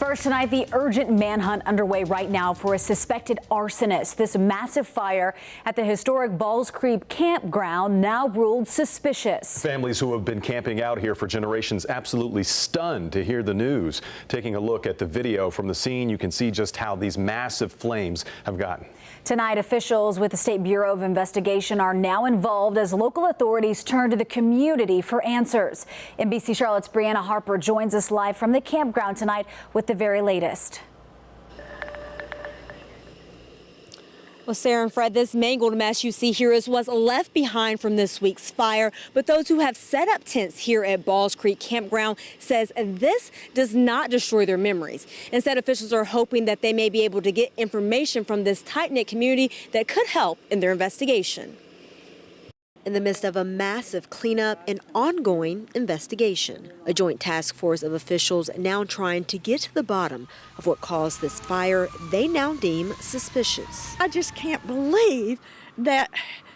First tonight, the urgent manhunt underway right now for a suspected arsonist. This massive fire at the historic Balls Creek campground now ruled suspicious. Families who have been camping out here for generations absolutely stunned to hear the news. Taking a look at the video from the scene, you can see just how these massive flames have gotten. Tonight, officials with the State Bureau of Investigation are now involved as local authorities turn to the community for answers. NBC Charlotte's Brianna Harper joins us live from the campground tonight with the very latest. Well, Sarah and Fred, this mangled mess you see here is what's left behind from this week's fire. But those who have set up tents here at Balls Creek Campground says this does not destroy their memories. Instead, officials are hoping that they may be able to get information from this tight-knit community that could help in their investigation. In the midst of a massive cleanup and ongoing investigation, a joint task force of officials now trying to get to the bottom of what caused this fire they now deem suspicious. I just can't believe that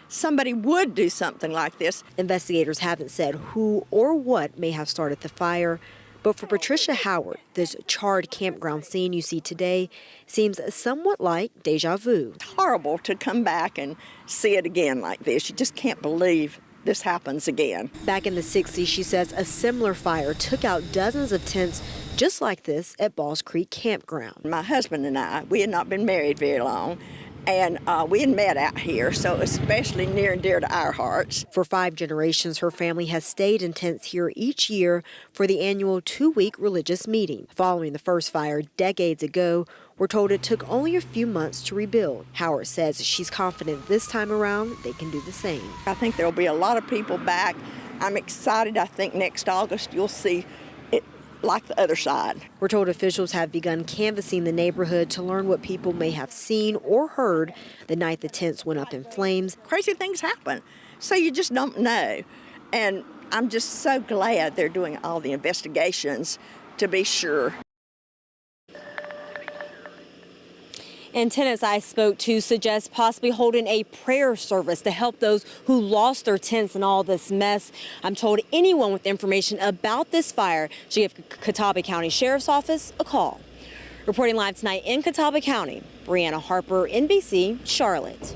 somebody would do something like this. Investigators haven't said who or what may have started the fire, but for Patricia Howard, this charred campground scene you see today seems somewhat like deja vu. It's horrible to come back and see it again like this. You just can't believe this happens again. Back in the 60s, she says a similar fire took out dozens of tents just like this at Balls Creek Campground. My husband and I, we had not been married very long, and we had met out here, so especially near and dear to our hearts. For 5 generations, her family has stayed in tents here each year for the annual 2-week religious meeting. Following the first fire decades ago, we're told it took only a few months to rebuild. Howard says she's confident this time around they can do the same. I think there'll be a lot of people back. I'm excited. I think next August you'll see it like the other side. We're told officials have begun canvassing the neighborhood to learn what people may have seen or heard the night the tents went up in flames. Crazy things happen, so you just don't know. And I'm just so glad they're doing all the investigations to be sure. And tenants I spoke to suggest possibly holding a prayer service to help those who lost their tents in all this mess. I'm told anyone with information about this fire should give Catawba County Sheriff's Office a call. Reporting live tonight in Catawba County, Brianna Harper, NBC, Charlotte.